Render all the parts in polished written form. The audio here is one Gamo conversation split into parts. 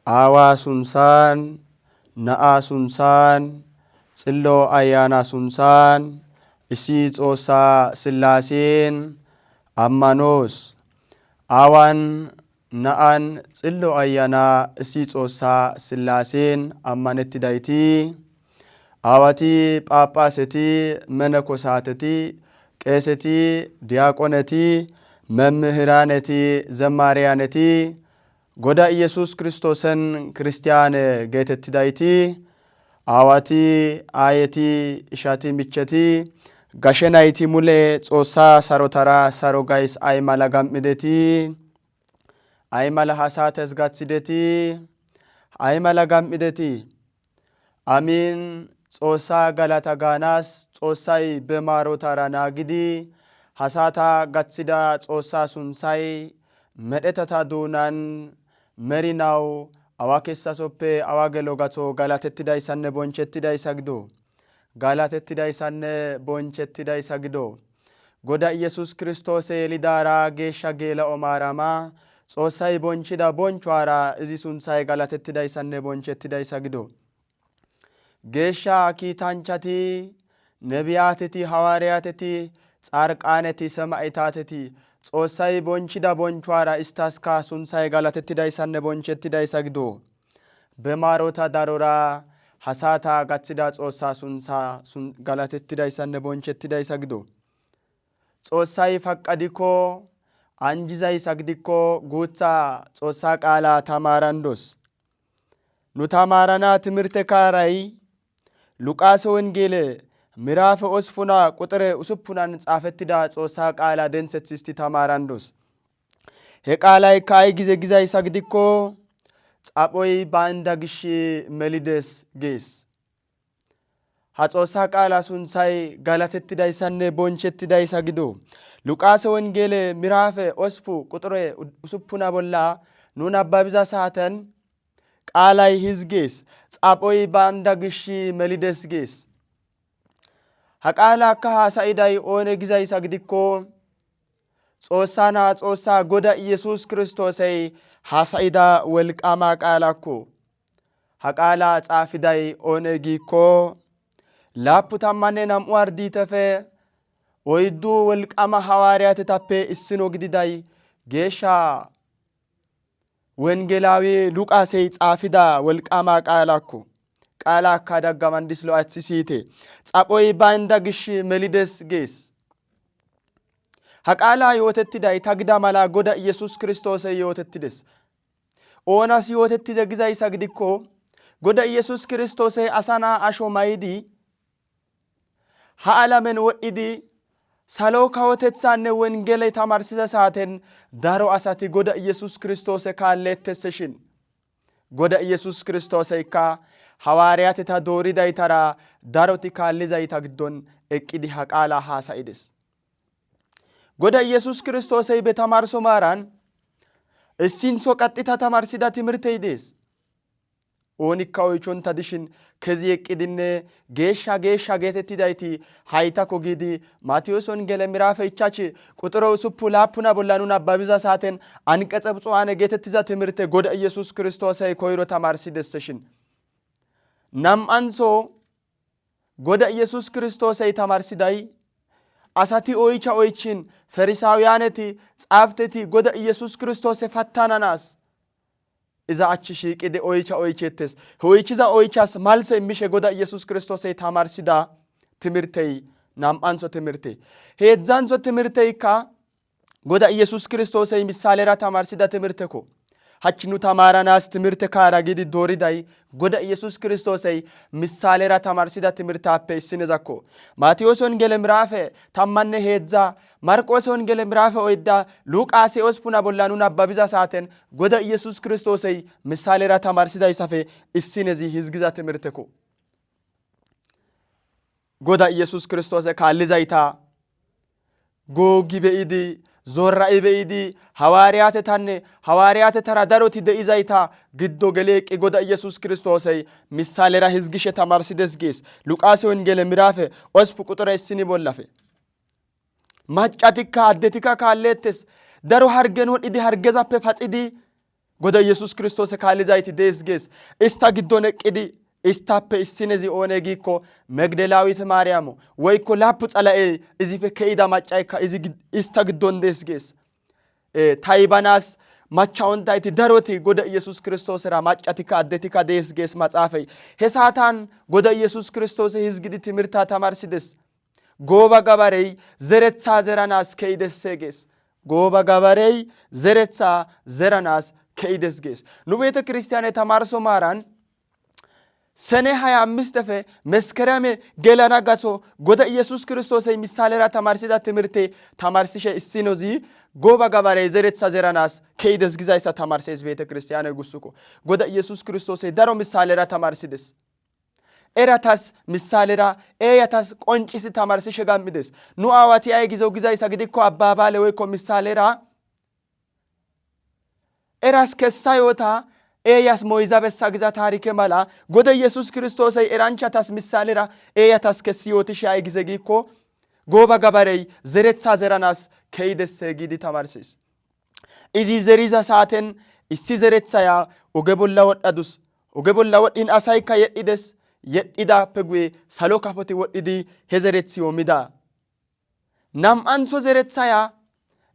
Aawa sunsaan, na'a sunsaan, xilloo ayyaana sunsaan, isii Xoossaa Sillaaseen ammanoos. Aawaan na'aan xilloo ayyaanaa isii Xoossaa Sillaaseen ammanetti dayitii. Aawatii Phaaphasetii, Menekosaatetii, Qeesetii, Diyaaqonetii, Memmihiraanetii, Zemaariyanetii, Goda Iyesuus Kiristoosen Kiristiyaane geetetti dayitii. Aawatii, aayetii, ishatii michetii, gashe nayitii mulee Xoossaa sarotaraa saro gays ay mala gam'idetii, ay mala hasaates gathidetii, ay mala gam'idetii. Amiin. Xoossaa galata gaanaas Xoossay bemaarotara naagidi hasaata gathida Xoossaa sunsay medhetata duunan merinawu awa keessasoppe awa gelo gato galatettidayssanne bonchettidayssa gido. Galatettidayssanne bonchettidayssa gido. Goda Iyesuus Kiristoose yelidaara geeshsha geela'o maarama Xoossay bonchida bonchuwara izi sunthay galatettidayssanne bonchettidayssa gido. Geeshsha kiitanchati, nebiyaateti, hawaariyateti, xarqaaneti, sema'itaatetii Xoossay bonchida bonchuwara istaska sunthay galatettidayssanne bonchettidayssa gido. Bemaarota darora hasaata gathida Xoossaa sunthaa galatettidayssanne bonchettidayssa gido. Xoossay faqqadikko anjizayssa gidikko guutha Xoossaa qaala tamaarandos. Nu tamaarana timirte kaaray Luqaase wongeele miraafe osfuna quxire usuppunan xaafettida Xoossaa qaala densethisti tamaarandos. He qaalaykka ay gize gizayssa gidikko xaphoy baynda gish melides gees. Ha Xoossaa qaala sunthay galatettidayssanne bonchettidayssa gido. Luqaase wongeele miraafe ospu quxire usuppuna bolla nu nabbabiza saaten qaalay hizgees, xaphoy baynda gish melides gees. Ha qaala akka haasa'iday oone gizayssa gidikko Xoossaa naa Xoossaa Goda Iyesuus Kiristoosey haasa'ida wolqama qaalakko. Ha qaala xaafiday oone giikko 72 ardiitefe oyddu wolqama hawaariyatetappe issino gididay geeshsha wongelaawi Luqaasey xaafida wolqama qaalakko. Qaala akka daggamandis lo'athisiite. Xaphoy baynda gish melides gees. Ha qaala yootettiday tagida mala Goda Iyesuus Kiristoosey yootettides. Oonas yootettide gizayssa gidikko Goda Iyesuus Kiristoosey asa naa asho mayidi ha alamen wodhidi salo kawotethanne wongele tamarsiza saaten daro asati Goda Iyesuus Kiristoose kaalleettesseshin. Goda Iyesuus Kiristooseykka hawaariyateta dooridaytara daroti kaallizayta giddon eqqidi ha qaala haasa'ides. Goda Iyesuus Kiristoosey be tamarso maaran issinso qaxxita tamarsida timirtey dees. Oonikka oychonta dishin kezi eqqidinne geeshsha geetettidayti haytako giidi Maatiyos wongele miraafe 5 quxire 7 bolla nu nabbabiza saaten anqexe bixuwaane geetettiza timirte Goda Iyesuus Kiristoosey koyro tamarsidesseshin. Nam'antho Goda Iyesuus Kiristoosey tamarsiday asati oycha oychin Farisaawiyaaneti xaafteti Goda Iyesuus Kiristoose fattananaas iza achchi shiiqidi oycha oychettes. He oychiza oychas malse immishe Goda Iyesuus Kiristoosey tamarsida timirtey nam'antho timirte. Heedzdzantho timirteykka Goda Iyesuus Kiristoosey misaalera tamarsida timirteko. Hachi nu tamaaranaas timirte kaara gidi dooriday Goda Iyesuus Kiristoosey misaalera tamarsida timirtaappe issinezakko. Maatiyos wongele miraafe 17, Marqoos wongele miraafe 4, Luqaase 8 bolla nu nabbabiza saaten Goda Iyesuus Kiristoosey misaalera tamarsidayssafe issinezi hizgiza timirteko. Goda Iyesuus Kiristoose kaallizayta googi be'idi zorra'i be'idi hawaariyatetara daroti de'izayta giddo geleeqqi Goda Iyesuus Kiristoosey misaalera hizgishe tamarsides gees. Luqaase wongele miraafe 8 quxire 1 bollafe. Maccatikka addetikka kaalleettes daro hargen wodhidi hargezappe paxidi goda Yesus Kiristoose kaallizayti dees gees. Ista giddon eqqidi istappe issinezi oone giikko Megdelaawiti Maariyaamo woykko laappu xala'e izife ke'ida maccaykka ista giddon dees gees. Taybanaas machchaontayti daroti goda Yesus Kiristoosera maccatikka addetikka dees gees matsaafay. He saatan goda Yesus Kiristoose hizgidi timirtaa tamarsides. Gooba gabarey zeretsaa zeranaas ke'idesse gees. Gooba gabarey zeretsaa zeranaas ke'ides gees. Nu ቤተ ክርስቲያን የተማርሶ ማራን ሰኔ 25 መስከረም ገለና ጋሶ ጎደ ኢየሱስ ክርስቶስ ምሳሌራ ተማርሲዳ ትምህርቴ ተማርሲሸ እስኖዚ ጎባ ጋባሬ ዘሬትሳ ዘራናስ ከይደስ ግዛይሳ ተማርሲስ ቤተ ክርስቲያን ጉሱኮ ጎደ ኢየሱስ ክርስቶስ ዳሮ ምሳሌራ ተማርሲደስ ኤራታስ ምሳሌራ ኤያታስ ቆንጪስ ተማርሲሸ ጋምደስ ኑ አዋቲ አይ ጊዜው ግዛይሳ ግዲኮ አባባለ ወይኮ ምሳሌራ ኤራስ ከሳዮታ ኤያስ ሞይዛ በሳ ግዛ ታሪኬ ማላ ጎደ ኢየሱስ ክርስቶስ ኤራንቻታስ ምሳሌራ ኤያታስ ከሲዮትሽ አይ ጊዜ ጊኮ ጎባ ጋባሬይ ዘሬትሳ ዘራናስ ከይደስ ጊዲ ተማርሲስ ኢዚ ዘሪዛ ሳተን ኢሲ ዘሬትሳያ ኦገቦላ ወዳዱስ ኦገቦላ ወዲን አሳይካ የዲደስ የዲዳ ፐጉዌ ሳሎ ካፎቲ ወዲዲ ሄዘሬትሲዮ ሚዳ ናምአንሶ ዘሬትሳያ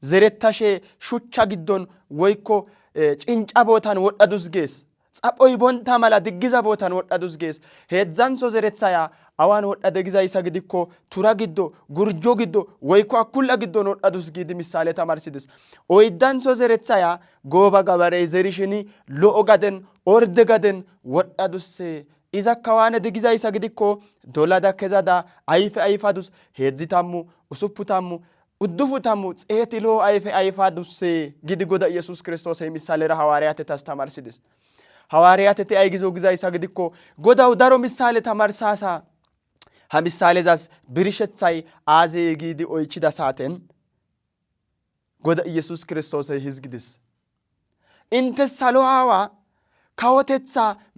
ዘሬታሼ ሹቻ ጊዶን ወይኮ ጭንጫ ቦታን ወዳዱስ ጌስ ጻጶይ ቦንታ ማላ ድግዛ ቦታን ወዳዱስ ጌስ ሄዛንሶ ዘሬትሳያ አዋን ወዳደ ግዛይሳ ግዲኮ ቱራ ጊዶ ጉርጆ ጊዶ ወይኮ አኩላ ጊዶን ወዳዱስ ጊዲ ምሳሌ ተማርሲድስ ኦይዳንሶ ዘሬትሳያ ጎባ ጋባሬ ዘሪሽኒ ሎኦ ጋደን ኦርደ ጋደን ወዳዱስ ኢዛ ካዋነ ድግዛይሳ ግዲኮ ዶላዳ ከዛዳ አይፈ አይፋዱስ ሄዝታሙ ኡሱፑታሙ ውዱፉታሙ ጼትሎ አይፈ አይፋዱስ ጊዲ ጎዳ ኢየሱስ ክርስቶስ ምሳሌራ ሐዋርያት ታስተማርሲድስ ሐዋርያት ተ አይጊዞ ግዛይሳ ግዲኮ ጎዳው ዳሮ ምሳሌ ተማርሳሳ ሀ ምሳሌ ዛስ ብሪሸትሳይ አዜ ጊዲ ኦይቺዳ ሳተን ጎዳ ኢየሱስ ክርስቶስ ህዝግድስ እንተ ሳሎአዋ ካወተትሳ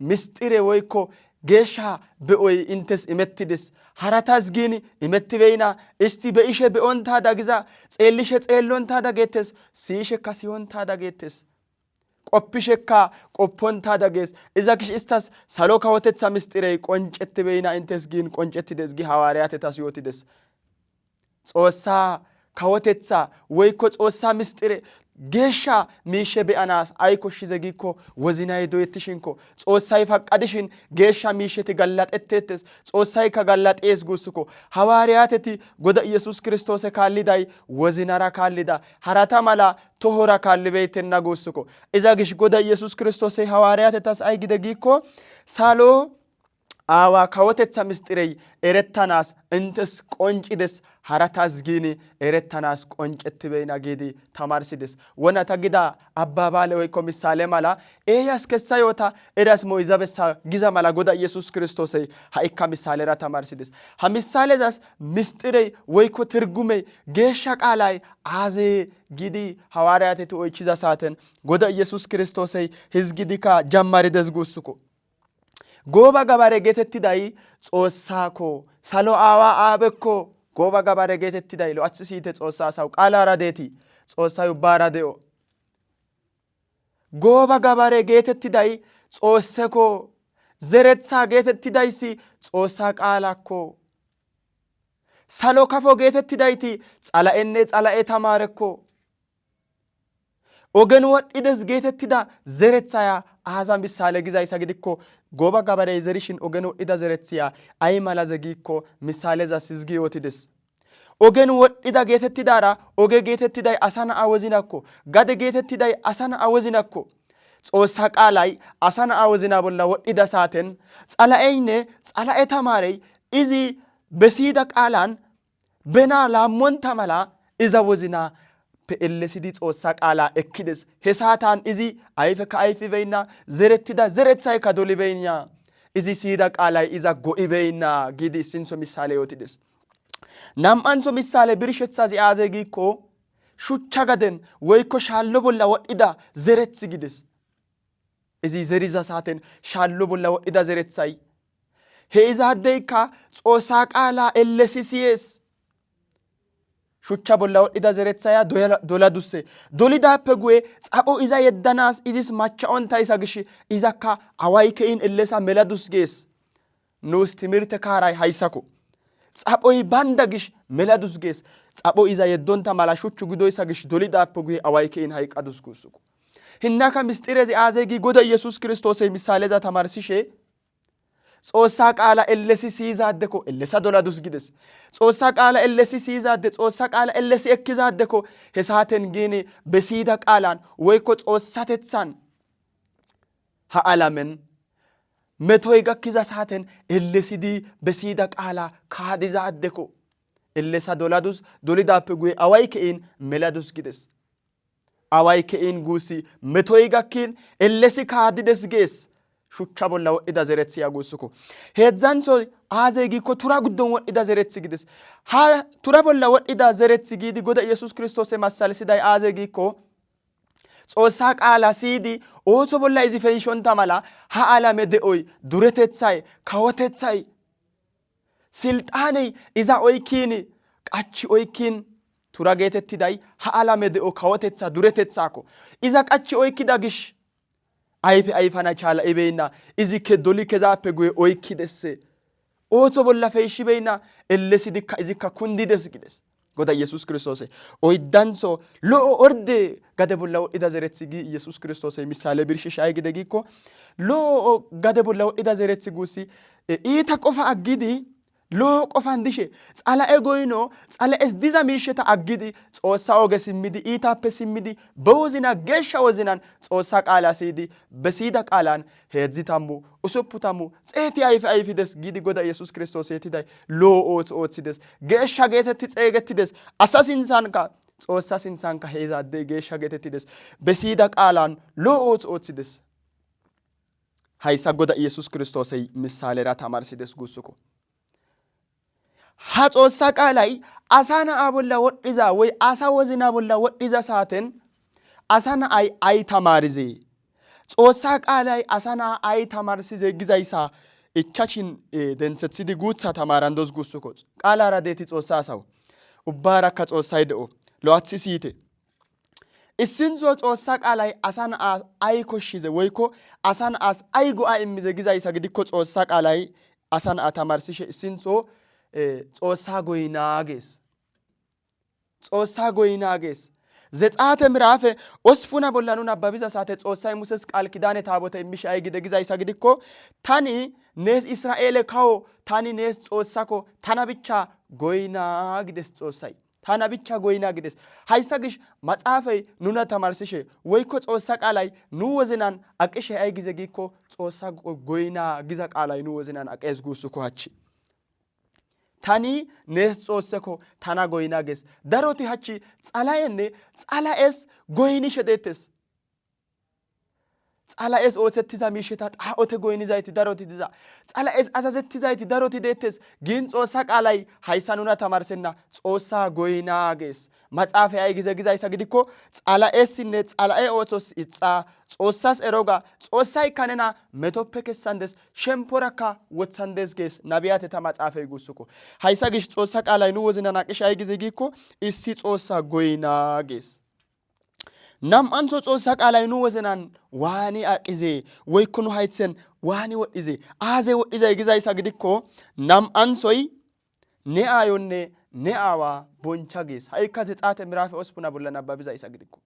ምስጢሬ ወይኮ ጌሻ በኦይ እንተስ ኢመትድስ ሐራታስ ግን ኢመትበይና እስቲ በኢሸ በኦንታ ዳግዛ ጼልሸ ጼሎንታ ዳጌተስ ሲሸካ ሲሆንታ ዳጌተስ ቆፕሸካ ቆፖንታ ዳጌስ እዛክሽ እስታስ ሳሎ ካወተትሳ ምስጢሬ ቆንጨትበይና እንተስ ግን ቆንጨትደስ ጊ ሐዋርያት ታስዮትደስ ጾሳ ካወተትሳ ወይኮ ጾሳ ምስጢሬ ጌሻ ሚሸ በአናስ አይኮሽ ዘጊኮ ወዚናይ ዶየትሽንኮ ጾሳይ ፈቀድሽን ጌሻ ሚሸት ገላጠተትስ ጾሳይ ከገላጤስ ጉስኮ ሐዋርያትቲ ጎዳ ኢየሱስ ክርስቶስ ካልዳይ ወዚናራ ካልዳ ሐራታ ማላ ቶሆራ ካልቤተና ጉስኮ እዛግሽ ጎዳ ኢየሱስ ክርስቶስ ሐዋርያትታስ አይ ግደጊኮ ሳሎ አዋ ካወተትሳ ምስጢሬይ ኤረታናስ እንተስ ቆንጭደስ ሐራታስ ግን ኤረታናስ ቆንጨትበይና ጊዲ ተማርሲደስ ወና ተግዳ አባባለ ወይኮ ምሳሌ ማላ ኤያስ ከሳዮታ ኤዳስ ሞይዛ በሳ ጊዛ ማላ ጎዳ ኢየሱስ ክርስቶስ ሃይካ ምሳሌራ ተማርሲደስ ሀ ምሳሌ ዛስ ምስጢሬይ ወይኮ ትርጉሜ ጌሻ ቃላይ አዜ ጊዲ ሐዋርያት ኦይቺዛ ሳተን ጎዳ ኢየሱስ ክርስቶስ ህዝግዲካ ጀማሪደስ ጉስኮ ጎባ ጋባሬ ጌተትዳይ ጾሳኮ ሳሎ አዋ አበኮ ጎባ ጋባሬ ጌተትዳይ ሎ አጽሲተ ጾሳሳው ቃላራ ዴቲ ጾሳዩ ባራዴኦ ጎባ ጋባሬ ጌተትዳይ ጾሰኮ ዘሬትሳ ጌተትዳይሲ ጾሳ ቃላኮ ሳሎ ካፎ ጌተትዳይቲ ጻላኤኔ ጻላኤ ተማረኮ ኦገን ወዲደስ ጌተትዳ ዘሬትሳያ አዛ ምሳሌ ግዛይሳ ግዲኮ ጎባ ጋባሬ ዘሪሽን ኦገን ወዲዳ ዘሬትሲያ አይ ማላ ዘጊኮ ምሳሌ ዛስ ዝጊዮትደስ ኦገን ወዲዳ ጌተትዳራ ኦገ ጌተትዳይ አሳና አወዚናኮ ጋደ ጌተትዳይ አሳና አወዚናኮ ጾሳ ቃላይ አሳና አወዚና ቦላ ወዲዳ ሳተን ጻላኤይኔ ጻላኤ ተማረይ ኢዚ በሲዳ ቃላን በና ላሞንታ ማላ ኢዛ ወዚና ፔኤልሲዲ ጾሳ ቃላ እክደስ ሄሳታን ኢዚ አይፈ ከአይፍ በይና ዘሬትዳ ዘሬትሳይ ካዶሊ በይኛ ኢዚ ሲዳ ቃላይ ኢዛ ጎኢ በይና ጊዲ ሲንሶ ምሳሌ ዮትደስ ናምአንሶ ምሳሌ ብርሸትሳ ዚአዘ ጊኮ ሹቻ ጋደን ወይኮ ሻሎ ቦላ ወዲዳ ዘሬትስ ጊደስ ኢዚ ዘሪዛ ሳተን ሻሎ ቦላ ወዲዳ ዘሬትሳይ ሄዛደይካ ጾሳ ቃላ ኤልሲሲስ shuchcha bolla wodhdhida zerethaya doladusse. Dolidaappe guye xapho iza yeddanaas izis macha'ontayssa gish izakka away ke'in ellesa meladus gees. Nuus timirte kaaray hayssako. Xaphoy banda gish meladus gees. Xapho iza yeddonta mala shuchchu gidoyssa gish dolidaappe guye away ke'in hayqqadus guussuko. Hinnaka mistirezi aazee gi goda Yesuus Kiristoosey misaaleza tamarsishe Xoossaa qaala ellesi siyizaadeko ellesa doladus gides. Xoossaa qaala ellesi siyizaade Xoossaa qaala ellesi ekkizaadeko he saaten giini besiyida qaalan woykko Xoossatethan ha alamen metoy gakkiza saaten ellesidi besiyida qaala kaadizaadeko ellesa doladus. Dolidaappe guye away ke'in meladus gides. Away ke'in guussi metoy gakkin ellesi kaadides gees. Shuchcha bolla wodhdhida zerethiya guussuko. Heedzdzantho aazee giikko tura giddon wodhdhida zerethi gides. Ha tura bolla wodhdhida zerethi giidi goda Yesuus Kiristoose masalisiday aazee giikko Xoossaa qaala siyidi ooso bolla izi fenshonta mala ha alame de'oy duretethay kawotethay silxaaney iza oykkiin qachi oykkiin tura geetettiday ha alame de'o kawotetha duretethaako. Iza qachi oykkida gish ayfe ayfana chaala ibeynna izike doli kezaappe guye oykkidesse. Ooso bolla feyshibeynna ellesidikka izikka kundides gides goda Yesuus Kiristoose. Oyddanso lo'o orde gade bolla wodhdhida zerethi gi Yesuus Kiristoose misaale birshisha ay gide giikko lo'o gade bolla wodhdhida zerethi guussi iita qofa aggidi lo'o qofan dishe xala'e goyno xala'es diza miisheta aggidi Xoossaa oge simmidi iitaappe simmidi bewozina geeshsha wozinan Xoossaa qaala siyidi besiyida qaalan 30 60 100 ayfe ayfides giidi goda Yesuus Kiristoos yetiday lo'o ooso ooththides. Geeshsha geetetti xeegettides. Asa sinthankka Xoossaa sinthankka heezaadey geeshsha geetettides. Besiyida qaalan lo'o ooso ooththides. Hayssa goda Yesuus Kiristoosey misaalera tamarsides guussuko. Ha Xoossaa qaalay asa na'a bolla wodhiza woy asa wozina bolla wodhiza saaten asa na'ay ay tamarizee? Xoossaa qaalay asa na'a ay tamarsizee gizayssa ichchashin denthethidi guutha tamarandos guussuko. Qaalara deeti Xoossaa asawu ubbaarakka Xoossay de'o lo'athi siyite. Issintho Xoossaa qaalay asa na'as ay koshshize woykko asa na'as ay go'a immize gizayssa gidikko Xoossaa qaalay asa na'a tamarsishe issintho Xoossaa goynaa gees. Xoossaa goynaa gees. Zexaate miraafe 8 bolla nun abbabiza saate Xoossay Muses qaal kidaane taabote immishe ay gide gizayssa gidikko tani nees Israa'eele kawo tani nees Xoossako tana bicha goynaa gides Xoossay. Tana bicha goynaa gides. Hayssa gish maxaafay nuna tamarsishe woykko Xoossaa qaalay nu wozinan aqishe ay gize giikko Xoossaa goynaa giza qaalay nu wozinan aqees guussuko hachi. Tani nees Xoossako tana goynaa gees. Daroti hachi xala'enne xala'es goynishe deettes. Xala'es oothettiza miisheta xaa'ote goynizayti daroti diza. Xala'es azazettizayti daroti deettes. Gin Xoossaa qaalay hayssa nuna tamarsenna Xoossaa goynaa gees. Maxaafay ay gize gizayssa gidikko xala'essinne xala'e oothos ixxaa Xoossas eroga Xoossaykka nena metoppe kessandes shemporakka wothandes gees nabiyateta maxaafay guussuko. Hayssa gish Xoossaa qaalay nu wozinan aqishe ay gize giikko issi Xoossaa goynaa gees. Nam'antho Xoossaa qaalay nu wozinan waani aqizee woykko nu haythen waani wodhizee aazee wodhizay gizayssa gidikko nam'anthoy ne aayonne ne aawa boncha gees. Ha'ikka Zexaate miraafe 8 bolla nababizayssa gidikko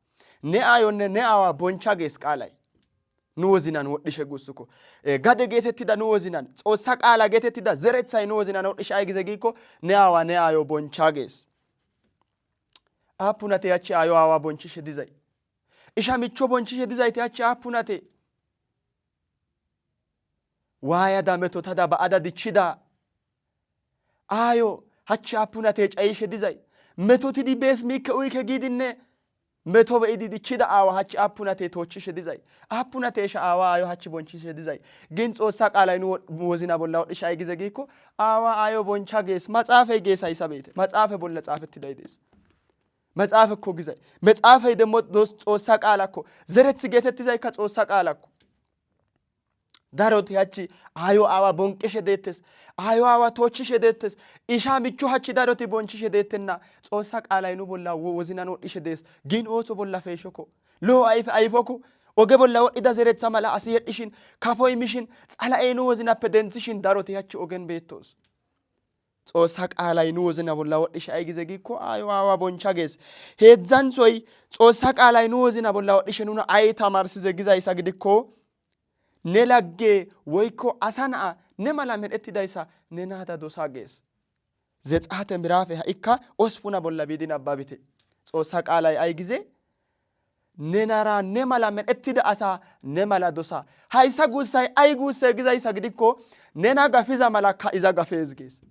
ne aayonne ne aawa boncha gees qaalay nu wozinan wodhishe guussuko. Gade geetettida nu wozinan Xoossaa qaala geetettida zerethay nu wozinan wodhishe ay gize giikko ne aawa ne aayo boncha gees. Aapunate hachi aayo aawa bonchishe dizay. Isha micho bonchishe dizayti hachi aapunate waayada metotada ba'ada dichchida aayo hachi aapunate cayishe dizay. Metotidi bees miikke uyke giidinne meto be'idi dichchida aawa hachi aapunate toochishe dizay. Aapunate isha aawa aayo hachi bonchishe dizay. Gin Xoossaa qaalay nu wozina bolla wodhishe ay gize giikko aawa aayo boncha gees. Maxaafay gees hayssa beete. Maxaafe bolla xaafettiday dees. መጽሐፍኮ ግዛይ መጽሐፈይ ደሞ ጾሳ ቃላኮ ዘረት ጌተት ዛይካ ጾሳ ቃላኮ daroti hachi aayo aawa bonqishe deettes. Aayo aawa toochishe deettes. Isha michu hachi daroti bonchishe deettenna. Xoossa qaalay nu bolla wozinan wodhishe dees. Gin ooso bolla feeshoko. Lo ayfe ayfoko. Oge bolla wodhida zeretha mala asi yedhishin, kafoy mishin, xala'ee nu wozinappe denthishin daroti hachi ogen beettoos. Xoossa qaalay nu wozina bolla wodhishe ay gize giikko aayo aawa boncha gees. Heedzdzanthoy Xoossa qaalay nu wozina bolla wodhishe nuna ay tamarsize gizayssa gidikko ne lagge woykko asa na'a ne mala medhettidayssa ne naada dosa gees. Zexaate miraafe ha'ikka ospuna bolla biidi nabbabite. Xoossa qaalay ay gize? Nenara ne mala medhettida asa ne mala dosa. Hayssa guussay ay guusse gizayssa gidikko nena gafiza malakka iza gafees gees.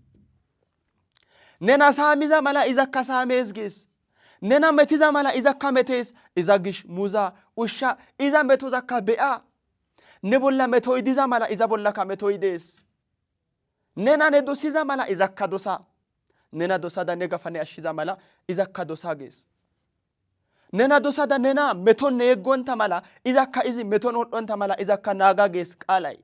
Nena saamiza mala izakka saamees gees. Nena metiza mala izakka metees. Iza gish muza ushsha iza metozakka be'a. Ne bolla metoy diza mala iza bollaka metoy dees. Nena ne dosiza mala izakka dosa. Nena dosada ne gafane ashshiza mala izakka dosa gees. Nena dosada nena meton ne yeggonta mala izakka izi meton hodhonta mala izakka naaga gees qaalay.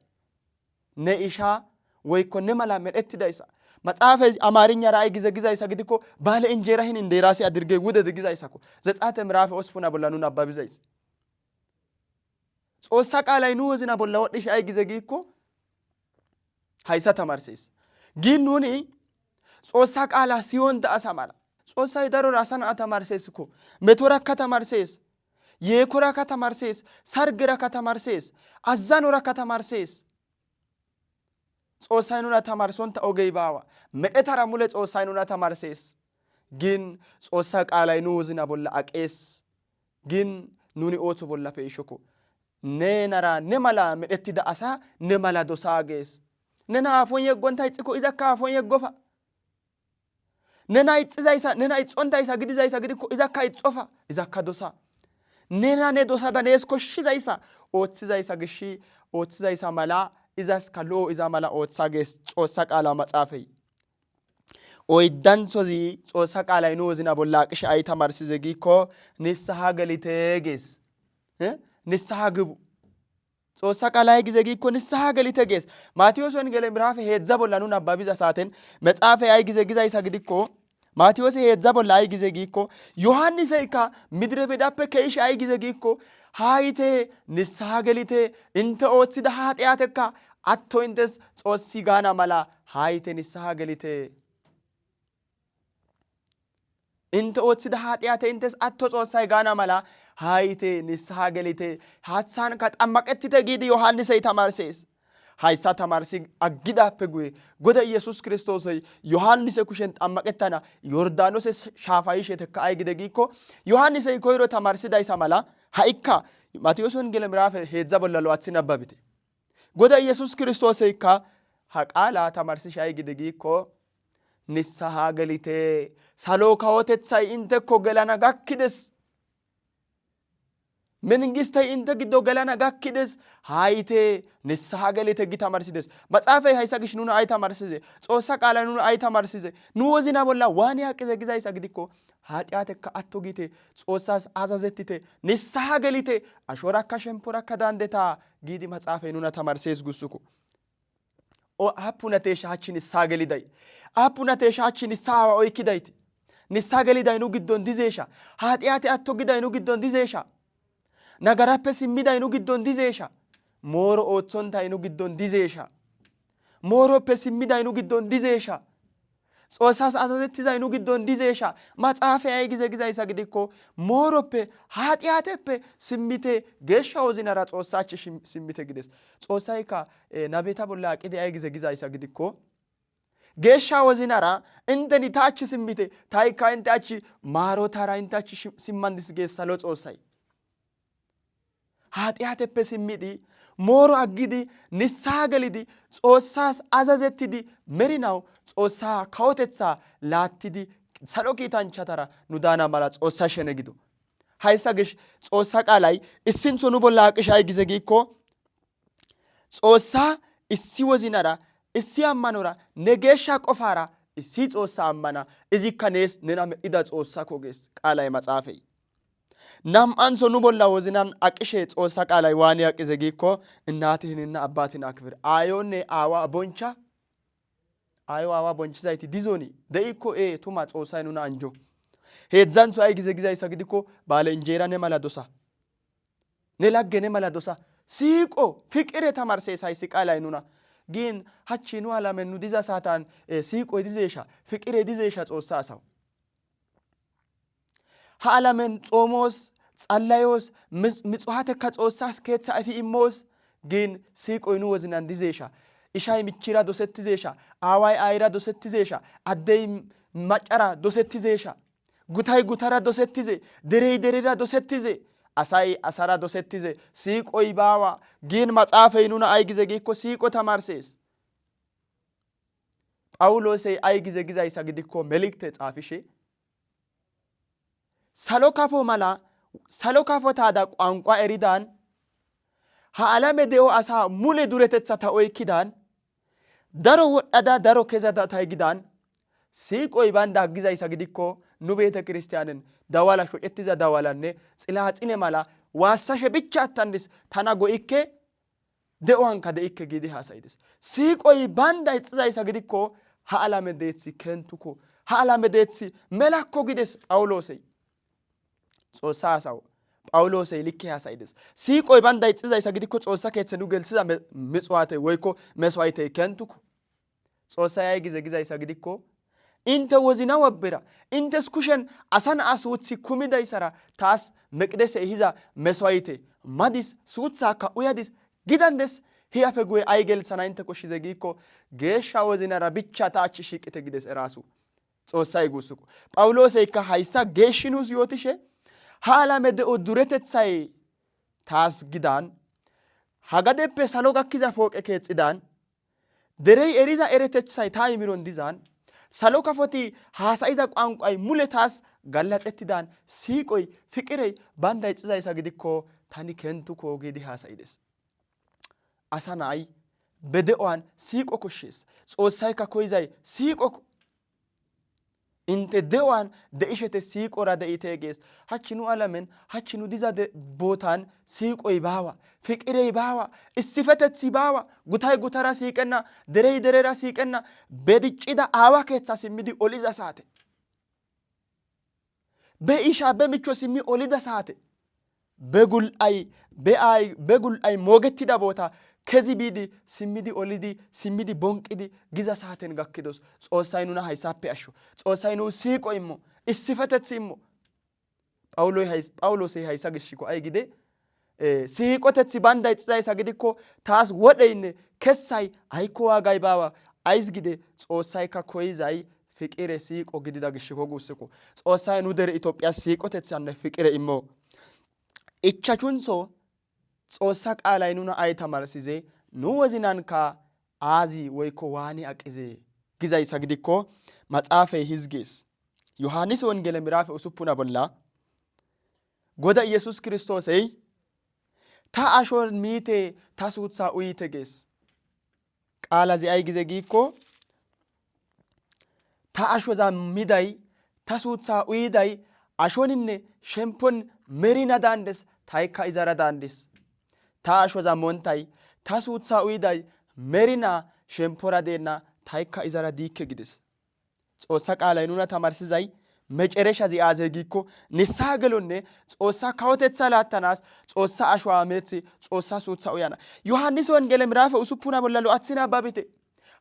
Ne isha woykko ne mala medhettidayssa መጽሐፈ አማርኛ ራእይ gizayssa gidikko ባለ እንጀራህን እንደራሴ አድርጌ ውደድ gizayssako ዘጸአት ምዕራፍ 3 ቦላኑን አባቢዛይስ ጾሳ ቃላይ ኑ ወዝና ቦላ ወድሽ አይ gize giikko haysa tamarsees ግን ኑኒ ጾሳ ቃላ ሲሆን ዳሳ ማላ ጾሳይ ደሮ ራሳን አተማርሴስኮ ሜቶራ ከተማርሴስ የኮራ ከተማርሴስ ሰርግራ ከተማርሴስ አዛኖራ ከተማርሴስ ጾሳይ ኑና ተማርሶን ተኦገይ ባዋ መደተራ ሙለ ጾሳይ ኑና ተማርሴስ ግን ጾሳ ቃላይ ኑ ወዝና ቦላ አቄስ ግን ኑኒ ኦቶ ቦላ ፈይሾኮ ነናራ ነማላ መደትዳ አሳ ነማላ ዶሳጌስ ነና አፎን የጎንታ ይጽኮ ኢዛካ አፎን የጎፋ ነና ይጽዛይሳ ነና ይጾንታይሳ ግዲዛይሳ ግዲኮ ኢዛካ ይጾፋ ኢዛካ ዶሳ ነና ነ ዶሳ ዳኔስ ኮሽዛይሳ ኦትዛይሳ ግሺ ኦትዛይሳ ማላ ኢዛስ ካሎ ኢዛ ማላ ኦትሳጌስ ጾሳ ቃላ መጻፈይ ኦይዳንሶዚ ጾሳ ቃላይ ኑ ወዝና ቦላ ቅሽ አይ ተማርሲዘ ጊኮ ንስሐ ገሊቴጌስ ንስሐ ግቡ ጾሳ ቃላይ ጊዜ ጊኮ ንስሐ ገሊቴጌስ ማቴዎስ ወንጌል ምዕራፍ ሄዛ ቦላ ኑን አባቢዛ ሳተን መጻፈ አይ ጊዜ ጊዛይሳ ግዲኮ ማቴዎስ ሄዛ ቦላ አይ ጊዜ ጊኮ ዮሐንስ አይካ ምድረ በዳፔ ከይሽ አይ ጊዜ ጊኮ ሃይቴ ንስሐ ገሊቴ እንተ ኦትሲዳ ኃጢአተካ አቶ እንተስ ጾሲ ጋና ማላ ሃይቴ ንስሐ ገሊቴ እንተ ኦትሲዳ ኃጢአቴ እንተስ አቶ ጾሳይ ጋና ማላ ሃይቴ ንስሐ ገሊቴ ሐሳን ከጠመቀትተ ጊዲ ዮሐንስ አይ ተማርሴስ ሃይሳ ተማርሲ አግዳፔ ጉይ ጎደ ኢየሱስ ክርስቶስ ዮሐንስ ኩሽን ጠመቀተና ዮርዳኖስ ሻፋይሽ ተካይ ግደጊኮ ዮሐንስ ኮይሮ ተማርሲ ዳይሳ ማላ ሃይካ ማቴዎስ ወንጌል ምዕራፍ ሄዛ ቦላሎ አትሲነበብቴ ጎደ ኢየሱስ ክርስቶስ ይካ ሐቃላ ተማርሲ ሻይ ግደጊኮ ንስሐ ገሊቴ ሳሎ ካወተትሳይ እንተኮ ገላና ጋክደስ መንግስት እንተ ግዶ ገላና ጋክደስ ሃይቴ ንስሐ ገሊቴ ጊታ ማርሲደስ መጻፈ ሃይሳ ግሽ ኑና አይ ተማርሲዘ ጾሳ ቃላ ኑና አይ ተማርሲዘ ኑ ወዚና ቦላ ዋን ያቅዘ ግዛይሳ ግዲኮ ኃጢአተካ አቶ ጊቴ ጾሳስ አዛዘትቴ ንስሐ ገሊቴ አሾራካ ሸምፖራካ ዳንደታ ጊዲ መጻፈ ኑና ተማርሴስ ጉሱኩ ኦ አፑነቴ ሻችን ንስሐ ገሊዳይ አፑነቴ ሻችን ንስሐ ኦይኪዳይት ንስሐ ገሊዳይ ኑ ግዶን ዲዜሻ ኃጢአቴ አቶ ጊዳይ ኑ ግዶን ዲዜሻ ነገራፔ ሲሚዳይ ኑ ግዶን ዲዜሻ ሞሮ ኦትሶንታይ ኑ ግዶን ዲዜሻ ሞሮፔ ሲሚዳይ ኑ ግዶን ዲዜሻ ጾሳስ አዘዘትዛይ ኑ ግዶን ዲዜሻ መጻፈ አይ ጊዜ ግዛይሳ ግዲኮ ሞሮፔ ኃጢአቴፔ ሲሚቴ ገሻ ወዚናራ ጾሳች ሲሚቴ ግደስ ጾሳይካ ናቤታ ቦላ አቂደ አይ ጊዜ ግዛይሳ ግዲኮ ገሻ ወዚናራ እንደኒ ታች ሲሚቴ ታይካ እንታች ማሮታራ እንታች ሲማንዲስ ገሳሎ ጾሳይ ኃጢአቴፔ ሲሚዲ ሞሮ አጊዲ ንስሐ ገሊዲ ጾሳስ አዘዘትዲ መሪናው ጾሳ ካወተትሳ ላትዲ ሰሎ ኪታንቻታራ ኑዳና ማላ ጾሳ ሸነጊዱ ሃይሳ ግሽ ጾሳ ቃላይ እስንሶ ኑ ቦላ አቅሻይ ጊዜ ጊኮ ጾሳ እሲ ወዚናራ እሲ አማኖራ ነገሻ ቆፋራ እሲ ጾሳ አማና እዚ ከኔስ ነና መኢዳ ጾሳ ኮጌስ ቃላይ መጻፈይ nam'antho nu bolla wozinan aqishe Xoossa qaalay waani aqize giikko እናትህንና አባትህን አክብር አዮኔ አዋ ቦንቻ አዮ አዋ bonchizayti dizoni de'ikko tuma Xoossay nuna anjo heedzdzantho ay gize gizayssa gidikko balenjeera ne mala dosa ne lagge ne mala dosa siiqo fiqire tamarsees hayssi qaalay nuna gin hachchi nu alamen nu diza saatan siiqoy dizeesha fiqire dizeesha Xoossa asaw ha alamen xoomos ጸላዮስ ምጽዋተካ ጾሳስ ከጻ አፊ ኢሞስ ግን ሲቆይ ኑ ወዝናን ዲዜሻ ኢሻይ ምቺራ ዶሰትዜሻ አዋይ አይራ ዶሰትዜሻ አደይ ማጨራ ዶሰትዜሻ ጉታይ ጉታራ ዶሰትዜ ደሬይ ደሬራ ዶሰትዜ አሳይ አሳራ ዶሰትዜ ሲቆይ ባዋ ግን መጻፈይ ኑና አይ ጊዜ ጊኮ ሲቆ ተማርሴስ ጳውሎስ አይ ጊዜ ጊዜይሳ ግዲኮ መልእክት ጻፊሽ ሰሎካፎ ማላ ሰሎካፎታዳ ቋንቋ ኤሪዳን ሃአላሜ ዴኦ አሳ ሙሌ ዱረተታ ታኦይኪዳን ዳሮ ወዳዳ ዳሮ ከዛዳ ታይጊዳን ሲቆይ ባንዳ ግዛይሳ ግዲኮ ኑ ቤተ ክርስቲያንን ዳዋላ ሾጨትዛ ዳዋላኔ ጽላጽኔ ማላ ዋሳሸ ብቻ አታንዲስ ታና ጎኢኬ ዴኦንካ ደኢኬ ጊዲ ሃሳይድስ ሲቆይ ባንዳ ይጽዛይሳ ግዲኮ ሃአላሜ ዴትሲ ከንቱኮ ሃአላሜ ዴትሲ መላኮ ግዴስ ጳውሎስ ጾሳ አሳው ጳውሎስ ልክ ያሳይደስ ሲቆይ ባንዳ ይጽዛይሳ ግዲኮ ጾሳ ከትኑ ገልጽዛ ምጽዋተ ወይኮ መስዋዕተ ከንቱኮ ጾሳ ያይ ጊዜ ጊዜይሳ ግዲኮ እንተ ወዚና ወብራ እንተስ ኩሸን አሳን አስውት ኩሚዳይሰራ ታስ መቅደስ ይዛ መስዋዕተ ማዲስ ሱትሳ ካኡያዲስ ጊዳንደስ ሂያፈ ጎይ አይገልሰና እንተ ኮሽ ዘጊኮ ጌሻ ወዚናራ ብቻ ታች ሽቅተ ግደስ ራሱ ጾሳ ይጉስኩ ጳውሎስ ይካ ሃይሳ ጌሽኑስ ዮትሼ ሃላሜ ዴኦ ዱረተትሳይ ታስ ጊዳን ሃጋዴፔ ሳሎ ጋኪዛ ፎቀ ከጽዳን ደሬይ ኤሪዛ ኤረተትሳይ ታይሚሮን ዲዛን ሳሎ ከፎቲ ሃሳይዛ ቋንቋይ ሙለታስ ጋላጸትዳን ሲቆይ ፍቅሬይ ባንዳ ይጽዛይሳ ግዲኮ ታኒ ከንቱኮ ጊዲ ሃሳይደስ አሳናይ በደኦን ሲቆ ኮሽስ ጾሳይካ ኮይዛይ ሲቆ inte dewan deishete siqora deiteges hachinu alamen hachinu diza botan siqoy bawa fiqirey bawa isifetethi bawa gutay gutara siqenna derey derera siqenna bedicida awa ketha simidi oliza saate be isha be micho simi olida saate begulay mogetida bota kezi bidi simidi olidi simidi bonqidi giza saaten gakkidos Xoossay nuna haysappe asho Xoossay nu siiqo immo issifetethi immo ጳውሎስ haysa gishiko ay gide siiqotethi banda ixizaysa gidikko taas wodheynne kessay ayko waagay baawa ays gide Xoossaykka koyizay fiqire siiqo gidida gishiko guussiko Xoossay nu dere Itoophiya siiqotethanne fiqire immo ichachunso ጾሳ ቃላይ ኑና አይ ተማርሲዜ ኑ ወዚናንካ አዚ ወይኮ ዋኒ አቅዜ ግዛይሳ ግዲኮ መጽሐፈ ሕዝቅኤል ዮሐንስ ወንጌል ምዕራፍ 10 ቦላ ጎዳ ኢየሱስ ክርስቶስይ ታአሾን ሚቴ ታሱትሳ ኡይተጌስ ቃላዚ አይ ጊዜ ጊኮ ታአሾዛ ሚዳይ ታሱትሳ ኡይዳይ አሾንነ ሸምፖን መሪና ዳንደስ ታይካ ኢዛራ ዳንደስ ታአሾዛ ሞንታይ ታሱትሳ ኡይዳይ መሪና ሸምፖራ ዴና ታይካ ኢዛራ ዲከ ግድስ ጾሳ ቃላይ ኑና ተማርሲዛይ መጨረሻ ዚአዘ ጊኮ ንሳገሎነ ጾሳ ካውተትሳ ላታናስ ጾሳ አሽዋ አመት ጾሳ ሱትሳ ኡያና ዮሐንስ ወንጌል ምዕራፍ 10 ቦላሎ አትሲና ባቢቴ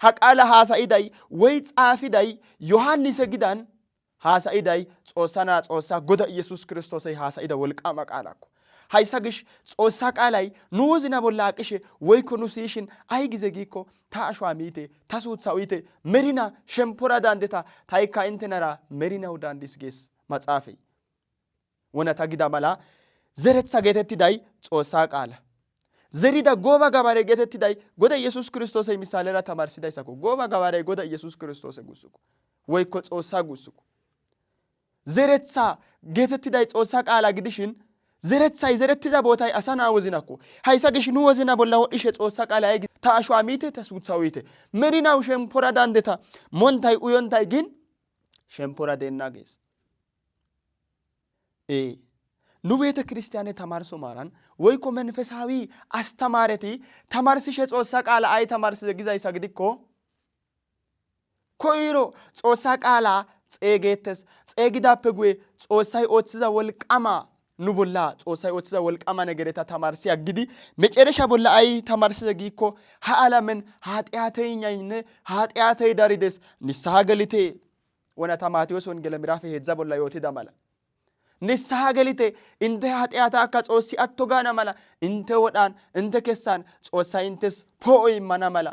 ሐቃላ ሃሳኢዳይ ወይ ጻፊዳይ ዮሐንስ ግዳን ሃሳኢዳይ ጾሳና ጾሳ ጎዳ ኢየሱስ ክርስቶስይ ሃሳኢዳ ወልቃማ ቃላኮ haysa gish Xoossa qaalay nu wozina bolla aqishe woykko nu siyishin ay gize giikko ta ashwa miite ta suutha uyite merina shempora dandeta taykka intenara merinaw dandis gees maxaafey wona ta gida mala zeretha geetettiday Xoossa qaala zerida gooba gabare geetettiday goda Yesus Kirstoosey misalera tamarsidayssako gooba gabare goda Yesus Kirstoose guussuko woykko Xoossa guussuko zeretha geetettiday Xoossa qaala gidishin zerethay zerettiza bootay asa naa wozinakko haysa gish nu wozina bolla wodhishe Xoossa qaalay ta ashwa miite ta suutha uyite merinaw shempora dandeta montay uyontay gin shempora denna gees ኑ ቤተ ክርስቲያን ተማርሶ ማራን ወይኮ መንፈሳዊ አስተማረቲ ተማርስሽ ጾሳ ቃላ አይ ተማርስ ግዛይ ሰግድኮ ኮይሮ ጾሳ ቃላ ጼጌተስ ጼጊዳፕ ጉይ ጾሳይ ኦትዛ ወልቃማ ኑ ቦላ ጾሳይ ኦትዛ ወልቃማ ነገረታ ተማርሲ አግዲ መጨረሻ ቦላ አይ ተማርሲ ዘጊኮ ሃዓለምን ኃጢአተኛይነ ኃጢአተይ ዳሪደስ ንስሐ ገልቴ ወናታ ማቴዎስ ወንጌል ምዕራፍ 7 ቦላ ዮቲ ዳማላ ንስሐ ገልቴ እንተ ኃጢአታ አካ ጾሲ አቶጋና ማላ እንተ ወዳን እንተ ከሳን ጾሳይ እንተስ ፖይ ማና ማላ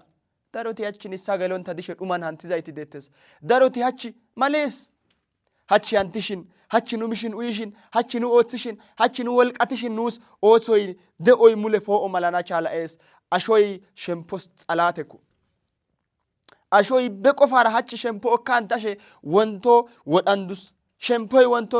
ዳሮቲ ያቺ ንስሐ ገሎን ተዲሽ ዱማን አንቲዛይቲ ደተስ ዳሮቲ ያቺ ማሌስ ሃቺ አንቲሽን ሃቺ ኑምሽን ኡይሽን ሃቺ ኑ ኦትሽን ሃቺ ኑ ወልቃትሽን ኑስ ኦሶይ ደኦይ ሙለ ፎኦ ማላና ቻላ ኤስ አሾይ ሸምፖስ ጸላተኩ አሾይ በቆፋራ ሃቺ ሸምፖ ካንታሽ ወንቶ ወዳንዱስ ሸምፖይ ወንቶ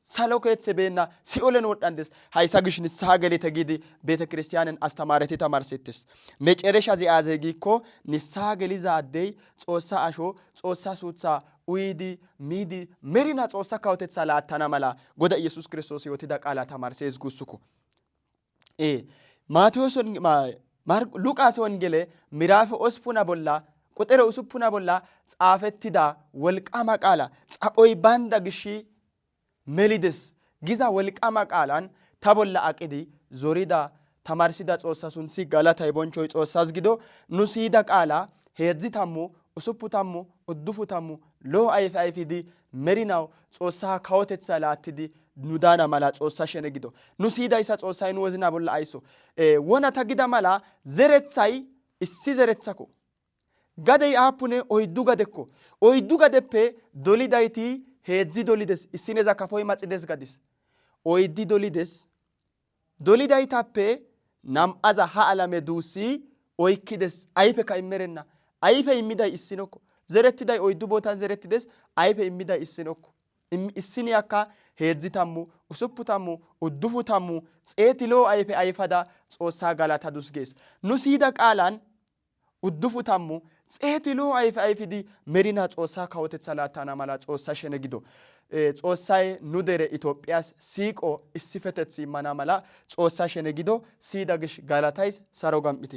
ሳሎከት ሰቤና ሲኦለን ወዳንደስ ሃይሳግሽ ንስሐ ገሌ ተጊዲ ቤተ ክርስቲያንን አስተማረቴ ተማርሰትስ መጨረሻ ዚአዘጊኮ ንስሐ ገሊዛ አደይ ጾሳ አሾ ጾሳ ሱትሳ ኡይዲ ሚዲ መሪና ጾሳ ካውተት ሰላታና መላ ጎዳ ኢየሱስ ክርስቶስ ይወትዳ ቃላ ተማርሰስ ጉሱኩ ማቴዎስ ሉቃስ ወንጌል ምዕራፍ ኦስፑና ቦላ ቁጥር ኡስፑና ቦላ ጻፈትዳ ወልቃማ ቃላ ጻኦይ ባንዳ ግሺ ሜሊደስ ጊዛ ወልቃማ ቃላን ተቦላ አቅዲ ዞሪዳ ተማርሲዳ ጾሳ ሱንሲ ጋላታ ይቦንቾይ ጾሳስ ግዶ ኑሲዳ ቃላ ሄድዚ ታሙ ኡሱፑ ታሙ ኡዱፉ ታሙ ሎ አይፍ አይፊዲ መሪናው ጾሳ ካውተት ሰላትዲ ኑዳና ማላ ጾሳ ሸነ ግዶ ኑሲዳ ይሳ ጾሳይ ኑ ወዝና ቦላ አይሶ ወና ተግዳ ማላ ዘረትሳይ እሲ ዘረትሳኮ ጋደይ አፑኔ ኦይዱ ጋደኮ ኦይዱ ጋደፔ ዶሊዳይቲ ሄድዚ ዶሊደስ ኢሲኔዛ ካፖይ ማጽደስ ጋዲስ ኦይዲ ዶሊደስ ዶሊዳይታፔ ናምአዛ ሃዓለሜ ዱሲ ኦይኪደስ አይፔ ካይመረና አይፔ ይሚዳይ ኢሲኖኮ ዘረትዳይ ኦይዱ ቦታን ዘረትደስ አይፔ ይሚዳይ ኢሲኖኮ ኢሲኒያካ ሄድዚ ታሙ ኡሱፑ ታሙ ኡዱፉ ታሙ ጼቲሎ አይፔ አይፋዳ ጾሳ ጋላታ ዱስጌስ ኑሲዳ ቃላን ኡዱፉ ታሙ ጼቲሎ አይፌ አይፊዲ መሪና ጾሳ ካውተት ሰላታና ማላ ጾሳ ሸነ ግዶ ጾሳይ ኑደረ ኢትዮጵያስ ሲቆ እስፈተት ሲማና ማላ ጾሳ ሸነ ግዶ ሲዳግሽ ጋላታይስ ሰሮጋም ኢቲ